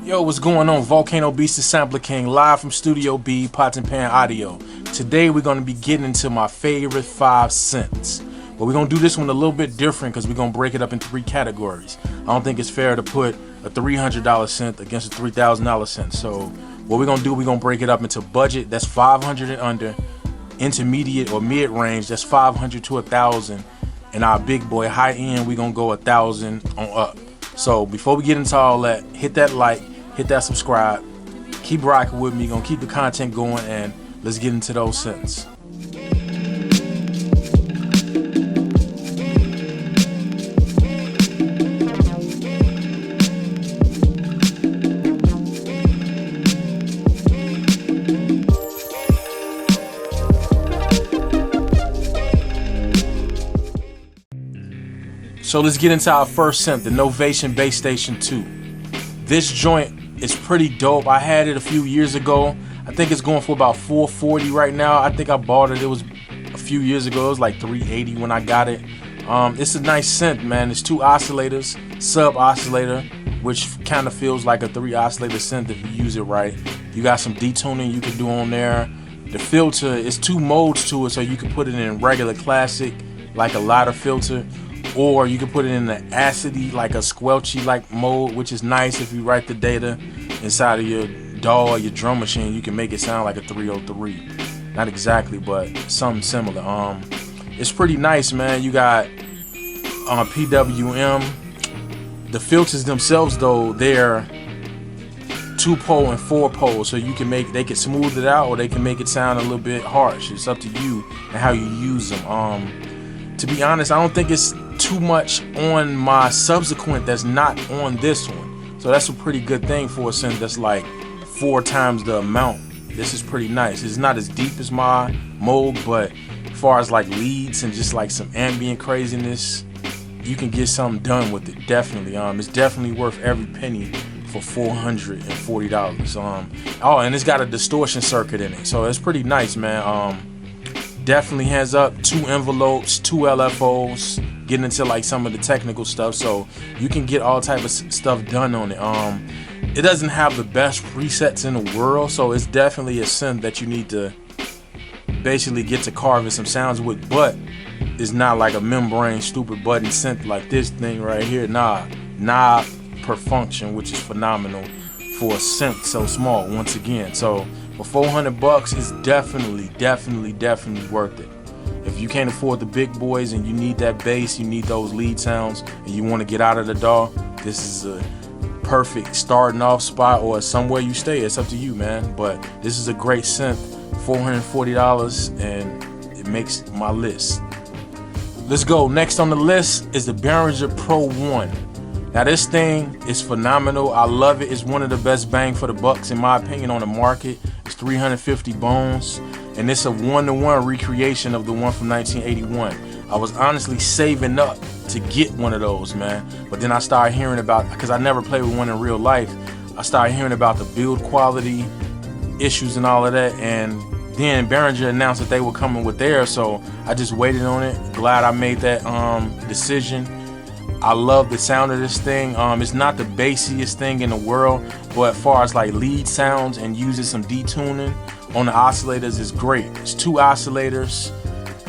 Yo, what's going on? Volcano Beast the Sampler King, live from Studio B, Pots and Pan Audio. Today we're going to be getting into my favorite 5 synths. But we're going to do this one a little bit different because we're going to break it up in 3 categories. I don't think it's fair to put a $300 synth against a $3,000 synth. So what we're going to do, we're going to break it up into budget, that's 500 and under, intermediate or mid-range, that's 500 to 1,000, and our big boy high end, we're going to go 1,000 on up. So before we get into all that, hit that like, hit that subscribe, keep rocking with me, gonna keep the content going, and let's get into those synths. So let's get into our first synth, the Novation Bass Station 2. This joint is pretty dope. I had it a few years ago. I think it's going for about $440 right now. I think I bought it. It was a few years ago. It was like $380 when I got it. It's a nice synth, man. It's 2 oscillators, sub oscillator, which kind of feels like a 3 oscillator synth if you use it right. You got some detuning you can do on there. The filter is 2 modes to it, so you can put it in regular classic, like a ladder filter, or you can put it in the acidy, like a squelchy like mode, which is nice if you write the data inside of your DAW or your drum machine. You can make it sound like a 303. Not exactly, but something similar. It's pretty nice, man. You got PWM. The filters themselves, though, they're 2-pole and 4-pole, so you can they can smooth it out or they can make it sound a little bit harsh. It's up to you and how you use them. To be honest, I don't think it's too much on my subsequent that's not on this one, so that's a pretty good thing for a synth that's like 4 times the amount. This is pretty nice. It's not as deep as my Moog, but as far as like leads and just like some ambient craziness, you can get something done with it. Definitely. It's definitely worth every penny for $440. Oh, and it's got a distortion circuit in it, so it's pretty nice, man. Definitely hands up, 2 envelopes, 2 LFOs, getting into like some of the technical stuff, so you can get all type of stuff done on it. It doesn't have the best presets in the world, so it's definitely a synth that you need to basically get to carving some sounds with, but it's not like a membrane stupid button synth like this thing right here. Knob per function, which is phenomenal for a synth so small once again. So for $400, it's definitely worth it. If you can't afford the big boys and you need that bass, you need those lead sounds, and you want to get out of the DAW, this is a perfect starting off spot, or somewhere you stay. It's up to you, man. But this is a great synth, $440, and it makes my list. Let's go. Next on the list is the Behringer Pro-1. Now this thing is phenomenal. I love it. It's one of the best bang for the bucks in my opinion on the market. It's 350 bones, and it's a 1-to-1 recreation of the one from 1981. I was honestly saving up to get one of those, man, but then I started hearing about, because I never played with one in real life, I started hearing about the build quality issues and all of that, and then Behringer announced that they were coming with theirs, so I just waited on it. Glad I made that decision. I love the sound of this thing. It's not the bassiest thing in the world, but as far as like lead sounds and using some detuning on the oscillators is great. It's 2 oscillators,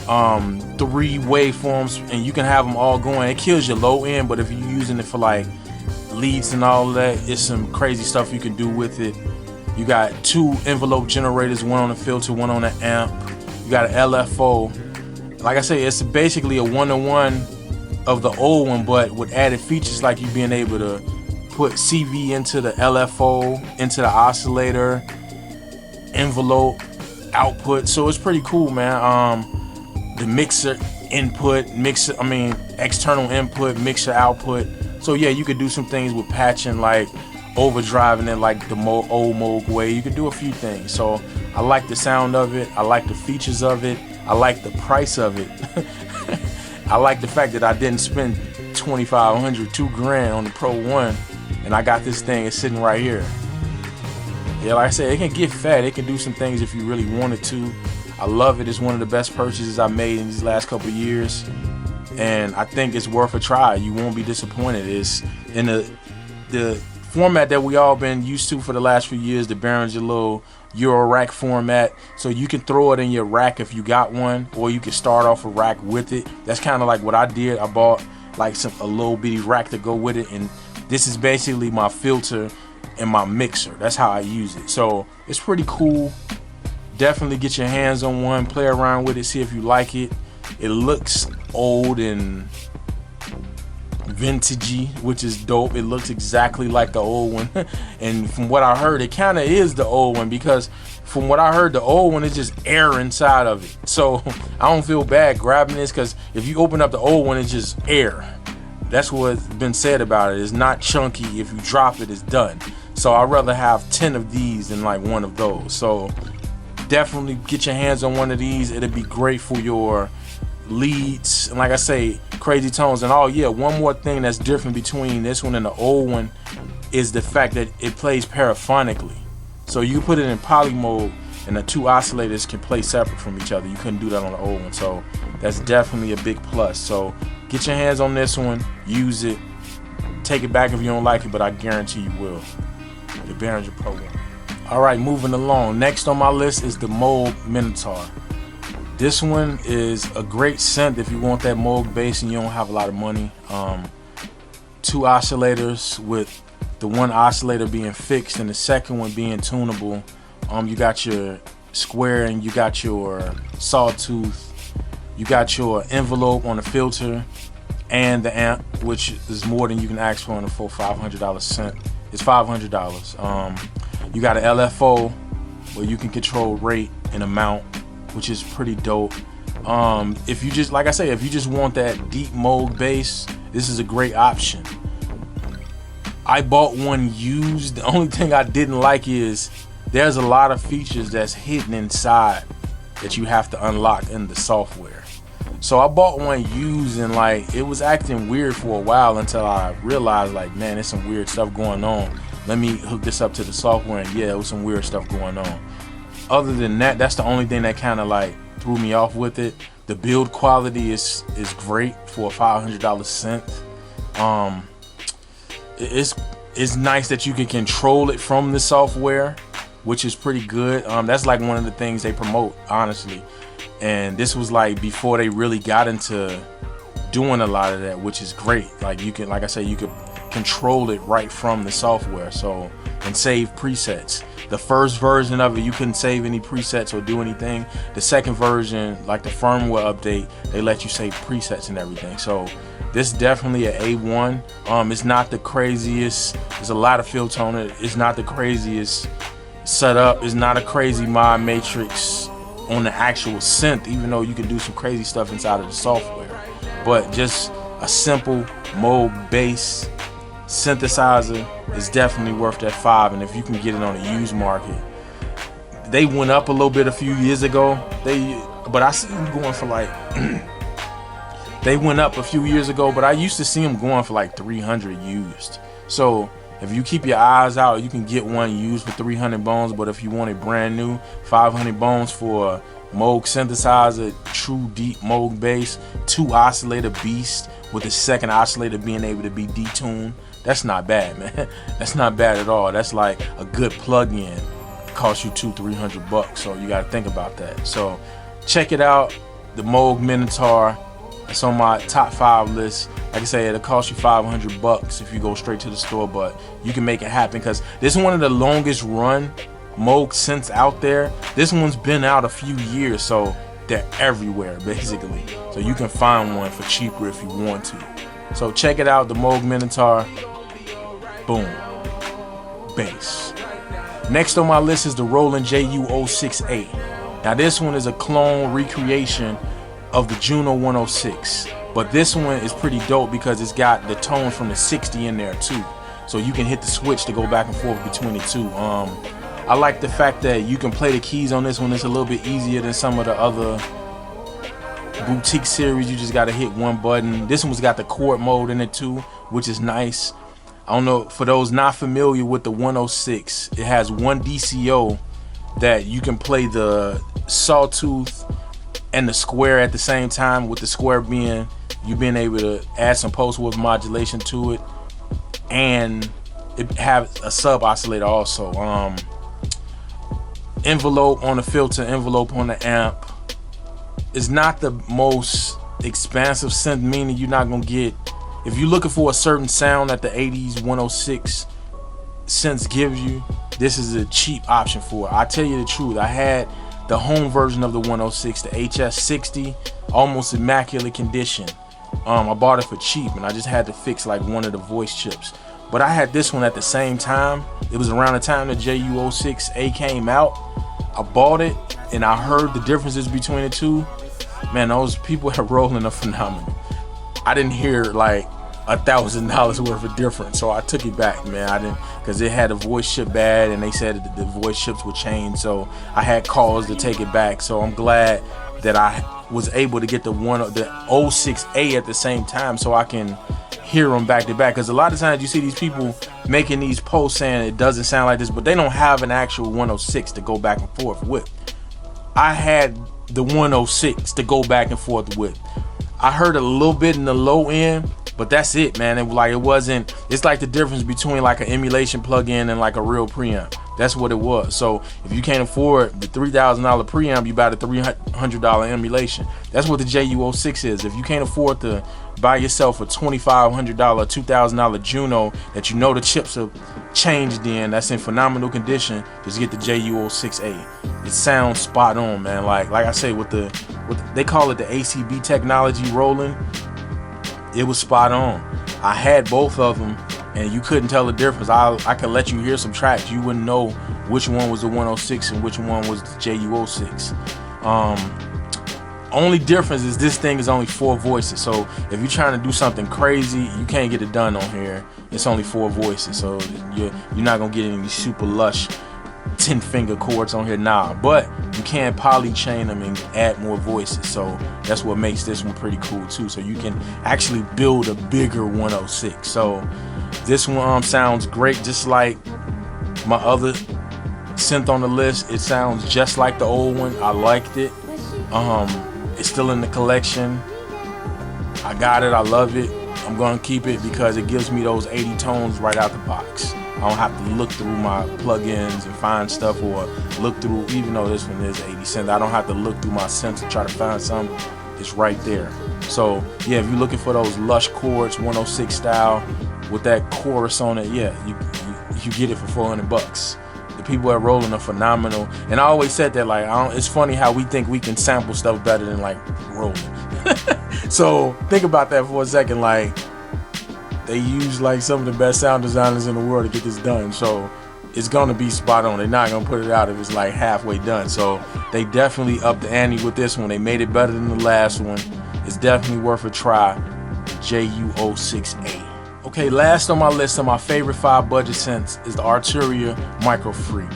3 waveforms, and you can have them all going. It kills your low end, but if you're using it for like leads and all that, it's some crazy stuff you can do with it. You got 2 envelope generators, 1 on the filter, 1 on the amp. You got an LFO. Like I say, it's basically a 1-to-1 of the old one, but with added features like you being able to put CV into the LFO, into the oscillator, envelope, output. So it's pretty cool, man. The mixer input, external input, mixer output. So yeah, you could do some things with patching, like overdriving it like the old Moog way. You could do a few things. So I like the sound of it. I like the features of it. I like the price of it. I like the fact that I didn't spend $2,500, $2,000 on the Pro-1, and I got this thing. It's sitting right here. Yeah, like I said, it can get fat. It can do some things if you really wanted to. I love it. It's one of the best purchases I made in these last couple of years, and I think it's worth a try. You won't be disappointed. It's in the format that we all been used to for the last few years, the Behringer little Euro rack format. So you can throw it in your rack if you got one, or you can start off a rack with it. That's kind of like what I did. I bought like a little bitty rack to go with it, and this is basically my filter and my mixer. That's how I use it. So it's pretty cool. Definitely get your hands on one, play around with it, see if you like it. It looks old and vintagey, which is dope. It looks exactly like the old one. And from what I heard, it kind of is the old one, because from what I heard, the old one is just air inside of it. So I don't feel bad grabbing this, because if you open up the old one, it's just air. That's what's been said about it. It's not chunky. If you drop it, it's done. So I'd rather have 10 of these than like one of those. So definitely get your hands on one of these. It'll be great for your leads, and like I say, crazy tones. And oh yeah, one more thing that's different between this one and the old one is the fact that it plays paraphonically. So you put it in poly mode and the two oscillators can play separate from each other. You couldn't do that on the old one, so that's definitely a big plus. So get your hands on this one, use it, take it back if you don't like it, but I guarantee you will. The Behringer Pro-1. Alright, moving along. Next on my list is the Moog Minitaur. This one is a great synth if you want that Moog bass and you don't have a lot of money. Two oscillators, with the one oscillator being fixed and the second one being tunable. You got your square and you got your sawtooth. You got your envelope on the filter and the amp, which is more than you can ask for on a full $500 synth. It's $500. You got an LFO where you can control rate and amount, which is pretty dope. If you just, like I say, if you just want that deep Moog bass, this is a great option. I bought one used. The only thing I didn't like is there's a lot of features that's hidden inside that you have to unlock in the software. So I bought one used, and like it was acting weird for a while until I realized, like, man, there's some weird stuff going on. Let me hook this up to the software, and yeah, it was some weird stuff going on. Other than that, that's the only thing that kind of like threw me off with it. The build quality is great for a $500 synth. It's nice that you can control it from the software, which is pretty good. That's like one of the things they promote, honestly. And this was like before they really got into doing a lot of that, which is great. Like you can, like I say, you could control it right from the software. So, and save presets. The first version of it, you couldn't save any presets or do anything. The second version, like the firmware update, they let you save presets and everything. So this is definitely an A1. It's not the craziest. There's a lot of filter on it. It's not the craziest setup. It's not a crazy mod matrix on the actual synth, even though you can do some crazy stuff inside of the software. But just a simple Moog bass synthesizer is definitely worth that $5. And if you can get it on the used market, they went up a little bit a few years ago. But I see them going for like they went up a few years ago, but I used to see them going for like 300 used. So if you keep your eyes out, you can get one used for 300 bones. But if you want it brand new, 500 bones for a Moog synthesizer, true deep Moog bass, 2 oscillator beast with the second oscillator being able to be detuned. That's not bad, man. That's not bad at all. That's like a good plug-in. Cost you $200-300, so you got to think about that. So check it out, the Moog Minitaur. It's on my top 5 list. Like I say, it'll cost you $500 if you go straight to the store, but you can make it happen because this is one of the longest run Moog synths out there. This one's been out a few years, so they're everywhere basically. So you can find one for cheaper if you want to. So check it out, the Moog Minitaur. Boom. Bass. Next on my list is the Roland Ju-06A. Now this one is a clone recreation of the Juno 106, but this one is pretty dope because it's got the tones from the 60 in there too, so you can hit the switch to go back and forth between the two. I like the fact that you can play the keys on this one. It's a little bit easier than some of the other boutique series. You just got to hit one button. This one's got the chord mode in it too, which is nice. I don't know, for those not familiar with the 106, it has one DCO that you can play the sawtooth and the square at the same time, with the square being you being able to add some post-width modulation to it, and it have a sub oscillator also. Envelope on the filter, envelope on the amp. It's not the most expansive synth, meaning you're not gonna get, if you're looking for a certain sound that the 80s 106 synths gives you, this is a cheap option for it. I tell you the truth, I had the home version of the 106, the HS60, almost immaculate condition. I bought it for cheap, and I just had to fix like one of the voice chips. But I had this one at the same time. It was around the time the Ju-06A came out. I bought it, and I heard the differences between the two. Man, those people at Roland are phenomenal. I didn't hear like $1,000 worth of difference, so I took it back, man. I didn't, because it had a voice chip bad, and they said that the voice chips would change, so I had calls to take it back. So I'm glad that I was able to get the 06A at the same time, so I can hear them back to back. Because a lot of times you see these people making these posts saying it doesn't sound like this, but they don't have an actual 106 to go back and forth with. I had the 106 to go back and forth with. I heard a little bit in the low end, but that's it, man. It's like the difference between like an emulation plug-in and like a real preamp. That's what it was. So if you can't afford the $3,000 preamp, you buy the $300 emulation. That's what the Ju-06 is. If you can't afford to buy yourself a $2,500, $2,000 Juno that you know the chips have changed in, that's in phenomenal condition, just get the Ju-06A. It sounds spot on, man. Like I say, with they call it the ACB technology rolling, it was spot on. I had both of them, and you couldn't tell the difference. I could let you hear some tracks, you wouldn't know which one was the 106 and which one was the Ju-06. Only difference is this thing is only 4 voices, so if you're trying to do something crazy, you can't get it done on here. It's only 4 voices, so you're not gonna get any super lush 10-finger chords on here now, but you can poly chain them and add more voices, so that's what makes this one pretty cool too. So you can actually build a bigger 106. So this one sounds great, just like my other synth on the list. It sounds just like the old one. I liked it. It's still in the collection. I got it. I love it. I'm gonna keep it because it gives me those 80 tones right out the box. I don't have to look through my plugins and find stuff, or look through, even though this one is 80 cents, I don't have to look through my synths to try to find something. It's right there. So yeah, if you're looking for those lush chords, 106 style with that chorus on it, yeah, you get it for $400. The people at Roland are phenomenal, and I always said that, like, it's funny how we think we can sample stuff better than like Roland. So think about that for a second. Like, they use like some of the best sound designers in the world to get this done, so it's gonna be spot on. They're not gonna put it out if it's like halfway done. So they definitely upped the ante with this one. They made it better than the last one. It's definitely worth a try. Ju-06A. Okay, last on my list of my favorite 5 budget synths is the Arturia Microfreak.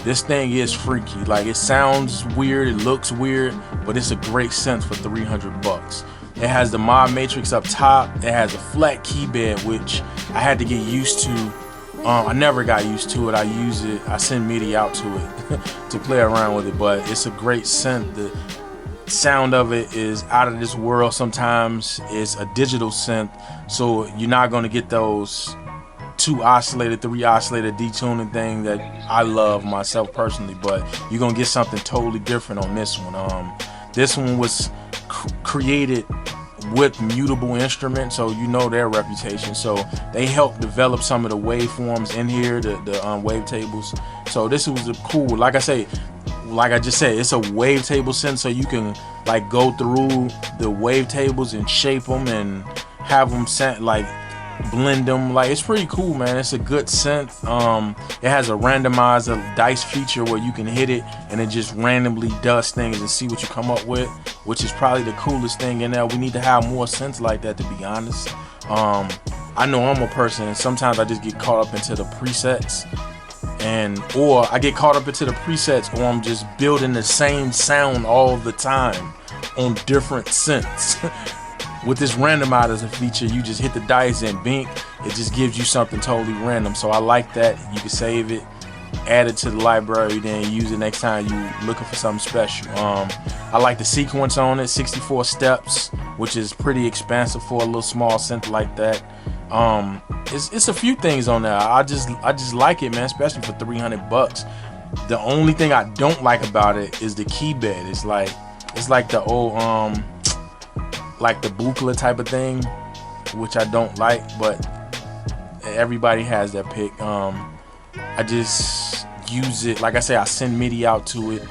This thing is freaky. Like, it sounds weird, it looks weird, but it's a great synth for $300. It has the mod matrix up top. It has a flat key bed, which I had to get used to. I never got used to it. I use it. I send MIDI out to it to play around with it. But it's a great synth. The sound of it is out of this world. Sometimes it's a digital synth, so you're not going to get those 2 oscillator, 3 oscillator detuning thing that I love myself personally. But you're gonna get something totally different on this one. This one was created with Mutable Instruments, so you know their reputation. So they helped develop some of the waveforms in here, the wavetables. So this was a cool, like I just said, it's a wavetable synth, so you can like go through the wavetables and shape them and have them like blend them. Like, it's pretty cool, man. It's a good synth. It has a randomizer dice feature where you can hit it and it just randomly does things and see what you come up with, which is probably the coolest thing in there. We need to have more synths like that, to be honest. I know I'm a person, and sometimes I just get caught up into the presets, or I get caught up into the presets, or I'm just building the same sound all the time on different synths. With this randomizer feature, you just hit the dice and bink, it just gives you something totally random. So I like that. You can save it add it to the library, then use it next time you looking for something special. I like the sequence on it, 64 steps, which is pretty expansive for a little small synth like that. It's a few things on there. I just like it, man, especially for $300. The only thing I don't like about it is the key bed. It's like the old like the Buchla type of thing, which I don't like, but everybody has their pick. I just use it, like I say, I send MIDI out to it.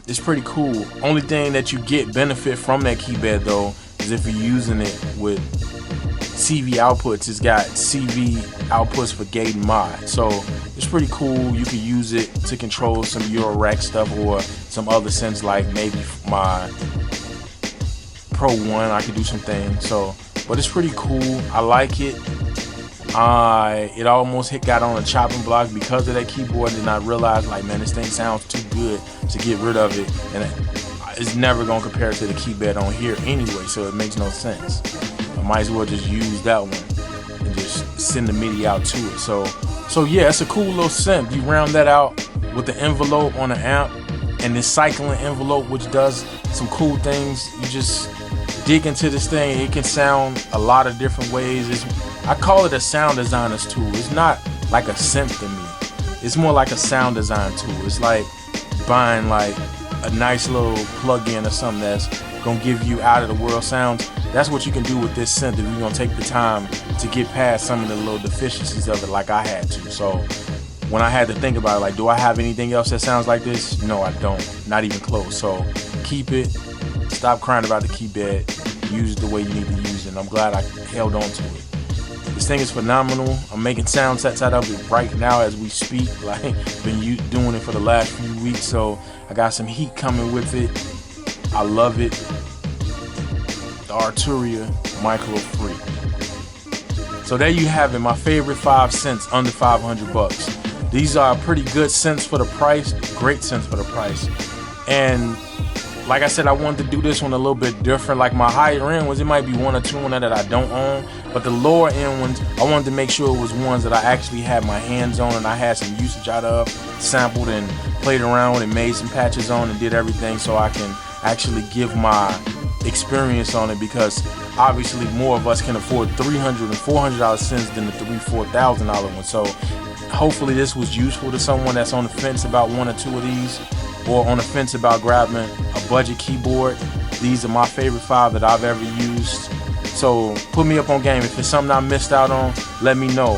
It's pretty cool. Only thing that you get benefit from that key bed though is if you're using it with CV outputs. It's got CV outputs for gate and mod, so it's pretty cool. You can use it to control some Eurorack stuff or some other synths, like maybe my Pro-1. I could do some things. So, but it's pretty cool. I like it. It almost got on a chopping block because of that keyboard, and I realized, like, man, this thing sounds too good to get rid of it, and it's never gonna compare to the key bed on here anyway, so it makes no sense. I might as well just use that one and just send the MIDI out to it. So yeah, it's a cool little synth. You round that out with the envelope on the amp and this cycling envelope, which does some cool things. You just dig into this thing. It can sound a lot of different ways. I call it a sound designer's tool. It's not like a synth to me. It's more like a sound design tool. It's like buying like a nice little plug-in or something that's gonna give you out of the world sounds. That's what you can do with this synth if you're gonna take the time to get past some of the little deficiencies of it, like I had to. So when I had to think about it, like, do I have anything else that sounds like this? No, I don't. Not even close. So keep it. Stop crying about the key bed. Use it the way you need to use it. And I'm glad I held on to it. This thing is phenomenal. I'm making sound sets out of it right now as we speak. Like, been doing it for the last few weeks, so I got some heat coming with it. I love it. The Arturia Microfreak. So there you have it, my favorite 5 synths under $500. These are pretty good synths for the price, great synths for the price. And like I said, I wanted to do this one a little bit different. Like my higher end ones, it might be 1 or 2 on there that I don't own, but the lower end ones, I wanted to make sure it was ones that I actually had my hands on and I had some usage out of, sampled and played around with and made some patches on and did everything, so I can actually give my experience on it, because obviously more of us can afford $300 and $400 synths than the $3,000-$4,000 one. So hopefully this was useful to someone that's on the fence about 1 or 2 of these, or on the fence about grabbing a budget keyboard. These are my favorite 5 that I've ever used. So put me up on game. If it's something I missed out on, let me know.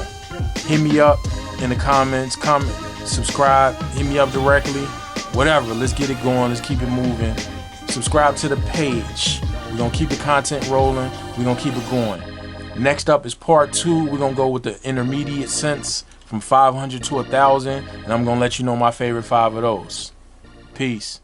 Hit me up in the comments, comment, subscribe, hit me up directly, whatever. Let's get it going, let's keep it moving. Subscribe to the page. We're gonna keep the content rolling, we're gonna keep it going. Next up is part 2. We're gonna go with the intermediate synths from 500 to 1,000, and I'm gonna let you know my favorite 5 of those. Peace.